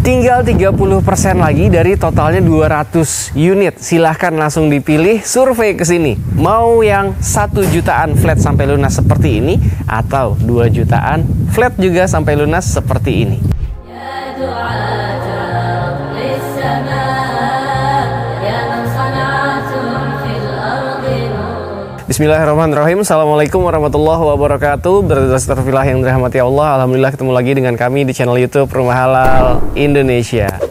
Tinggal 30% lagi dari totalnya 200 unit. Silahkan langsung dipilih, survei ke sini. Mau yang 1 jutaan flat sampai lunas seperti ini, atau 2 jutaan flat juga sampai lunas seperti ini. Bismillahirrahmanirrahim. Assalamualaikum warahmatullahi wabarakatuh. Brother Villa yang dirahmati Allah, alhamdulillah ketemu lagi dengan kami di channel YouTube Rumah Halal Indonesia.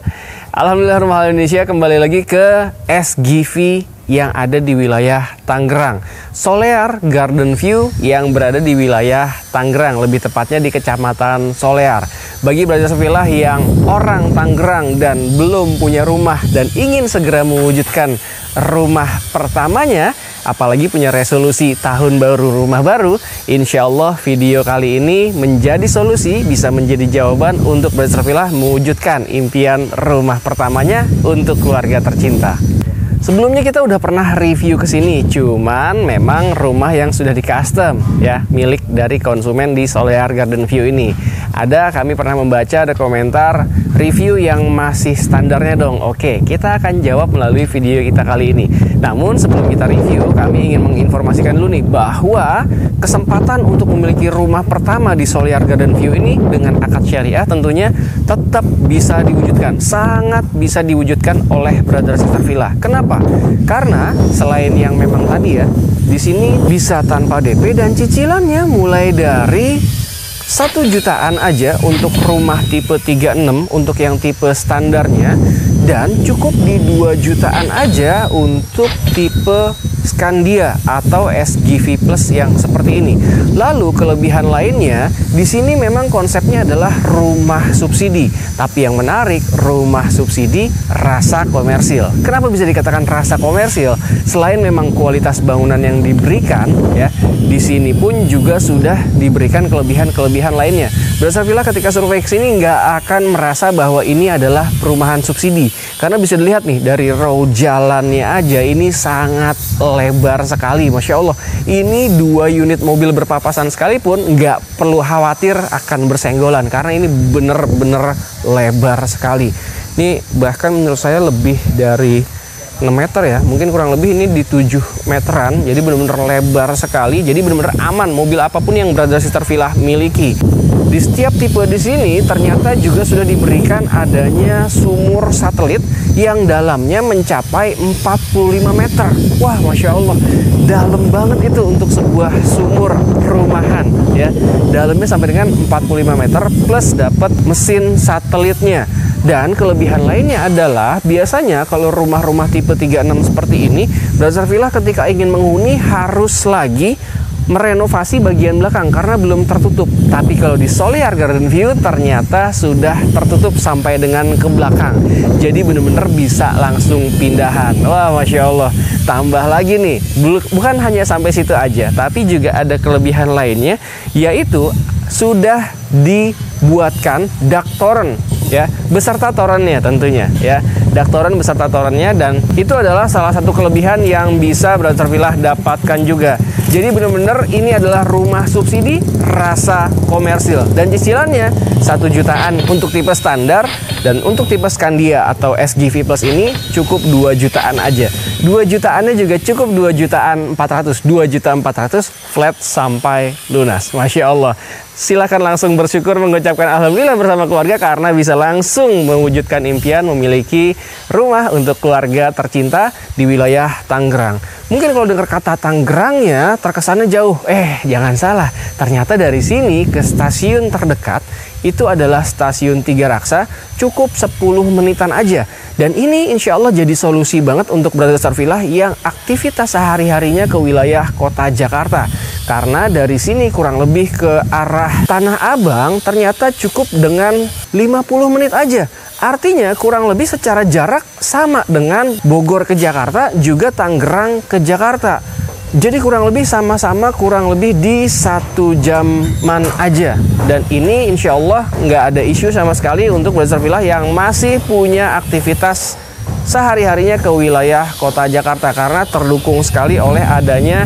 Alhamdulillah Rumah Halal Indonesia kembali lagi ke SGV yang ada di wilayah Tangerang. Solear Garden View yang berada di wilayah Tangerang, lebih tepatnya di Kecamatan Solear. Bagi Brother Villa yang orang Tangerang dan belum punya rumah dan ingin segera mewujudkan rumah pertamanya, apalagi punya resolusi tahun baru rumah baru, insya Allah video kali ini menjadi solusi, bisa menjadi jawaban untuk Brother Villa mewujudkan impian rumah pertamanya untuk keluarga tercinta. Sebelumnya kita udah pernah review ke sini, cuman memang rumah yang sudah di custom ya, milik dari konsumen di Solear Garden View ini. Kami pernah membaca ada komentar review yang masih standarnya dong. Oke, kita akan jawab melalui video kita kali ini. Namun sebelum kita review, kami ingin menginformasikan dulu nih bahwa kesempatan untuk memiliki rumah pertama di Solear Garden View ini dengan akad syariah tentunya tetap bisa diwujudkan, sangat bisa diwujudkan oleh Brother Sister Villa. Kenapa? Karena selain yang memang tadi ya, di sini bisa tanpa DP dan cicilannya mulai dari 1 jutaan aja untuk rumah tipe 36 untuk yang tipe standarnya, dan cukup di 2 jutaan aja untuk tipe Scandia atau SGV Plus yang seperti ini. Lalu kelebihan lainnya di sini memang konsepnya adalah rumah subsidi, tapi yang menarik rumah subsidi rasa komersil. Kenapa bisa dikatakan rasa komersil? Selain memang kualitas bangunan yang diberikan ya, di sini pun juga sudah diberikan kelebihan lainnya. Brother Villa ketika survei ke sini nggak akan merasa bahwa ini adalah perumahan subsidi, karena bisa dilihat nih dari row jalannya aja ini sangat lebar sekali, Masya Allah. Ini 2 unit mobil berpapasan sekalipun nggak perlu khawatir akan bersenggolan, karena ini bener-bener lebar sekali. Ini bahkan menurut saya lebih dari 6 meter ya, mungkin kurang lebih ini di 7 meteran. Jadi benar-benar lebar sekali, jadi benar-benar aman mobil apapun yang Brother Sister Villa miliki. Di setiap tipe di sini ternyata juga sudah diberikan adanya sumur satelit yang dalamnya mencapai 45 meter. Wah, Masya Allah, dalam banget itu untuk sebuah sumur rumahan ya. Dalamnya sampai dengan 45 meter plus dapat mesin satelitnya. Dan kelebihan lainnya adalah biasanya kalau rumah-rumah tipe 36 seperti ini, Brother Villa ketika ingin menghuni harus lagi merenovasi bagian belakang karena belum tertutup. Tapi kalau di Solear Garden View ternyata sudah tertutup sampai dengan ke belakang. Jadi benar-benar bisa langsung pindahan. Wah, Masya Allah. Tambah lagi nih, bukan hanya sampai situ aja, tapi juga ada kelebihan lainnya, yaitu sudah dibuatkan dak toren ya, beserta torennya tentunya ya, dak toren beserta torennya, dan itu adalah salah satu kelebihan yang bisa Brother Villa dapatkan juga. Jadi benar-benar ini adalah rumah subsidi rasa komersil, dan cicilannya 1 jutaan untuk tipe standar, dan untuk tipe Scandia atau SGV Plus ini cukup 2 jutaan aja. 2 jutaannya juga cukup 2 jutaan 400, 2 juta 400 flat sampai lunas. Masya Allah. Silakan langsung bersyukur mengucapkan alhamdulillah bersama keluarga karena bisa langsung mewujudkan impian memiliki rumah untuk keluarga tercinta di wilayah Tangerang. Mungkin kalau dengar kata Tangerangnya terkesannya jauh. Jangan salah. Ternyata dari sini ke stasiun terdekat itu adalah stasiun Tiga Raksa, cukup 10 menitan aja. Dan ini insya Allah jadi solusi banget untuk Brother Sister Villa yang aktivitas sehari-harinya ke wilayah kota Jakarta. Karena dari sini kurang lebih ke arah Tanah Abang ternyata cukup dengan 50 menit aja. Artinya kurang lebih secara jarak sama dengan Bogor ke Jakarta, juga Tangerang ke Jakarta. Jadi kurang lebih sama-sama kurang lebih di 1 jaman aja. Dan ini insya Allah nggak ada isu sama sekali untuk Brother Villa yang masih punya aktivitas sehari-harinya ke wilayah kota Jakarta, karena terdukung sekali oleh adanya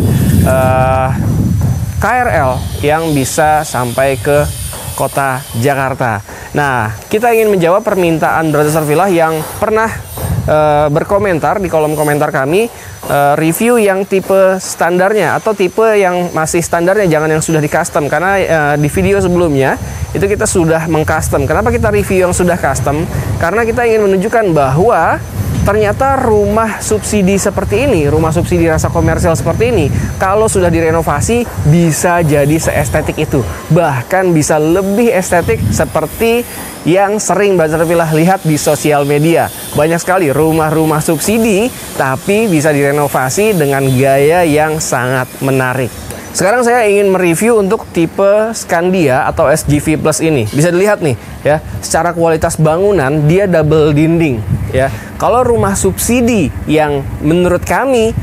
KRL yang bisa sampai ke kota Jakarta. Nah, kita ingin menjawab permintaan Brother Sarfilah yang pernah berkomentar di kolom komentar kami, review yang tipe standarnya atau tipe yang masih standarnya, jangan yang sudah di custom, karena di video sebelumnya itu kita sudah mengcustom. Kenapa kita review yang sudah custom? Karena kita ingin menunjukkan bahwa ternyata rumah subsidi seperti ini, rumah subsidi rasa komersial seperti ini, kalau sudah direnovasi bisa jadi seestetik itu. Bahkan bisa lebih estetik seperti yang sering Brother Sarfilah lihat di sosial media. Banyak sekali rumah-rumah subsidi tapi bisa direnovasi dengan gaya yang sangat menarik. Sekarang saya ingin mereview untuk tipe Scandia atau SGV Plus ini. Bisa dilihat nih ya, secara kualitas bangunan dia double dinding ya. Kalau rumah subsidi yang menurut kami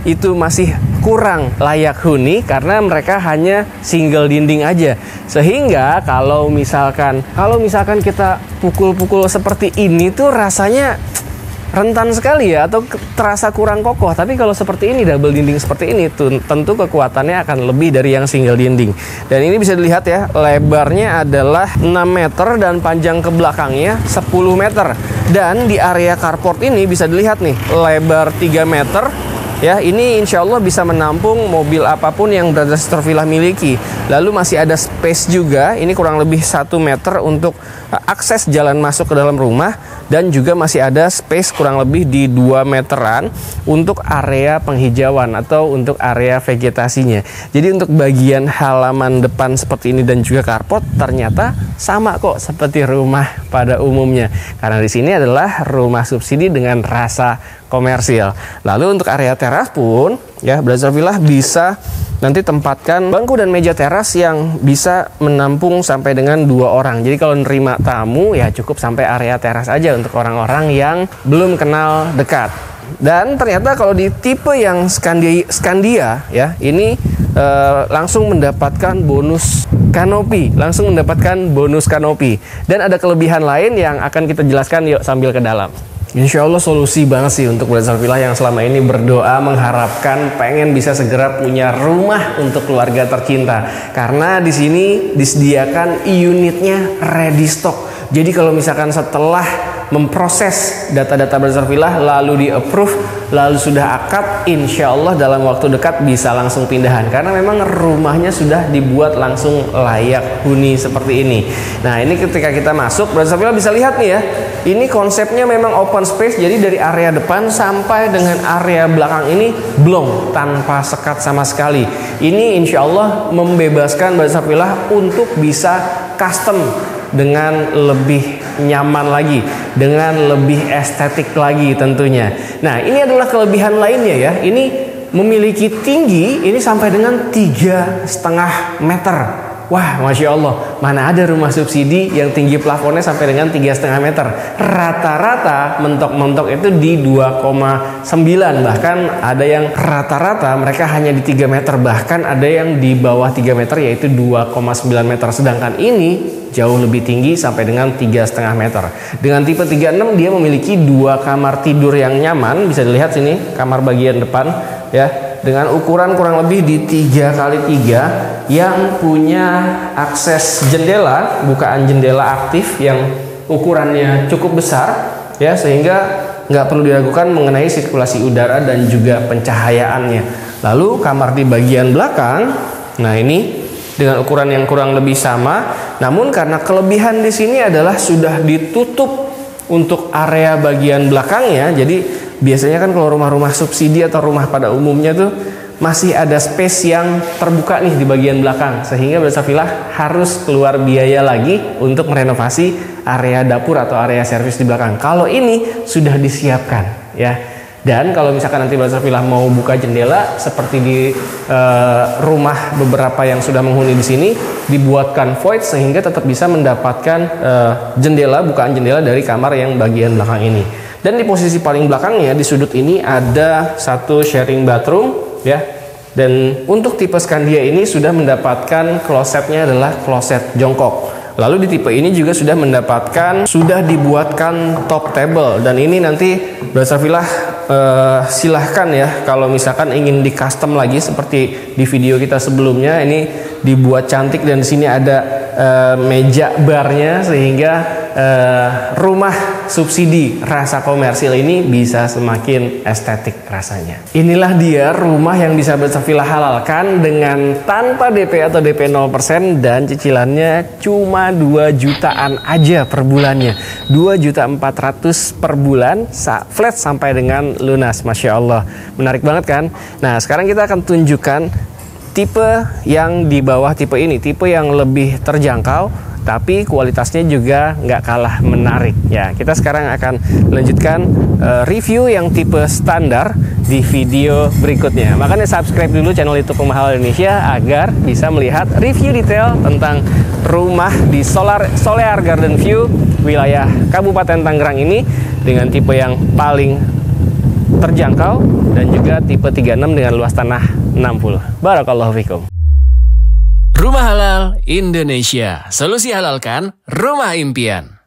itu masih kurang layak huni karena mereka hanya single dinding aja. Sehingga kalau misalkan kita pukul-pukul seperti ini tuh rasanya rentan sekali ya, atau terasa kurang kokoh. Tapi kalau seperti ini, double dinding seperti ini tuh, tentu kekuatannya akan lebih dari yang single dinding. Dan ini bisa dilihat ya, lebarnya adalah 6 meter dan panjang ke belakangnya 10 meter. Dan di area carport ini bisa dilihat nih, lebar 3 meter ya. Ini insya Allah bisa menampung mobil apapun yang Brother Sarfilah miliki. Lalu masih ada space juga, ini kurang lebih 1 meter untuk akses jalan masuk ke dalam rumah. Dan juga masih ada space kurang lebih di 2 meteran untuk area penghijauan atau untuk area vegetasinya. Jadi untuk bagian halaman depan seperti ini dan juga carport ternyata sama kok seperti rumah pada umumnya. Karena di sini adalah rumah subsidi dengan rasa komersial. Lalu untuk area teras pun ya, Brother Sarfilah bisa nanti tempatkan bangku dan meja teras yang bisa menampung sampai dengan 2 orang. Jadi kalau nerima tamu ya cukup sampai area teras aja untuk orang-orang yang belum kenal dekat. Dan ternyata kalau di tipe yang Scandia ya, ini langsung mendapatkan bonus kanopi, Dan ada kelebihan lain yang akan kita jelaskan, yuk sambil ke dalam. Insya Allah solusi banget sih untuk Brother Sarfilah yang selama ini berdoa mengharapkan pengen bisa segera punya rumah untuk keluarga tercinta. Karena di sini disediakan unitnya ready stock. Jadi kalau misalkan setelah memproses data-data Brother Sarfilah lalu di approve, lalu sudah akad, insya Allah dalam waktu dekat bisa langsung pindahan. Karena memang rumahnya sudah dibuat langsung layak huni seperti ini. Nah ini ketika kita masuk, Brother Sarfilah bisa lihat nih ya, ini konsepnya memang open space. Jadi dari area depan sampai dengan area belakang ini blong, tanpa sekat sama sekali. Ini insya Allah membebaskan Brother Sarfilah untuk bisa custom dengan lebih nyaman lagi, dengan lebih estetik lagi tentunya. Nah ini adalah kelebihan lainnya ya. Ini memiliki tinggi ini sampai dengan 3,5 meter. Wah, Masya Allah, mana ada rumah subsidi yang tinggi plafonnya sampai dengan 3,5 meter. Rata-rata mentok-mentok itu di 2,9. Bahkan ada yang rata-rata mereka hanya di 3 meter. Bahkan ada yang di bawah 3 meter yaitu 2,9 meter. Sedangkan ini jauh lebih tinggi sampai dengan 3,5 meter. Dengan tipe 36 dia memiliki 2 kamar tidur yang nyaman. Bisa dilihat sini kamar bagian depan ya, dengan ukuran kurang lebih di 3x3 yang punya akses jendela, bukaan jendela aktif yang ukurannya cukup besar ya, sehingga nggak perlu diragukan mengenai sirkulasi udara dan juga pencahayaannya. Lalu kamar di bagian belakang, nah ini dengan ukuran yang kurang lebih sama, namun karena kelebihan di sini adalah sudah ditutup untuk area bagian belakangnya. Jadi biasanya kan kalau rumah-rumah subsidi atau rumah pada umumnya tuh masih ada space yang terbuka nih di bagian belakang, sehingga Brother Sarfilah harus keluar biaya lagi untuk merenovasi area dapur atau area servis di belakang. Kalau ini sudah disiapkan ya. Dan kalau misalkan nanti Brother Sarfilah mau buka jendela seperti di rumah beberapa yang sudah menghuni di sini, dibuatkan void sehingga tetap bisa mendapatkan jendela, bukaan jendela dari kamar yang bagian belakang ini. Dan di posisi paling belakangnya di sudut ini ada satu sharing bathroom ya. Dan untuk tipe Scandia ini sudah mendapatkan klosetnya adalah kloset jongkok. Lalu di tipe ini juga sudah dibuatkan top table. Dan ini nanti Brother Sarfilah silahkan ya, kalau misalkan ingin di custom lagi seperti di video kita sebelumnya, ini dibuat cantik dan di sini ada meja barnya, sehingga rumah subsidi rasa komersil ini bisa semakin estetik rasanya. Inilah dia rumah yang disabet Safila halalkan dengan tanpa DP atau DP 0% dan cicilannya cuma 2 jutaan aja per bulannya. 2.400.000 per bulan, flat sampai dengan lunas. Masya Allah, menarik banget kan? Nah, sekarang kita akan tunjukkan tipe yang di bawah tipe ini, tipe yang lebih terjangkau tapi kualitasnya juga nggak kalah menarik ya. Kita sekarang akan lanjutkan review yang tipe standar di video berikutnya. Makanya subscribe dulu channel YouTube Rumah Halal Indonesia agar bisa melihat review detail tentang rumah di Solear Garden View wilayah Kabupaten Tangerang ini dengan tipe yang paling terjangkau dan juga tipe 36 dengan luas tanah 60. Barakallahu fikum. Rumah Halal Indonesia, solusi halalkan rumah impian.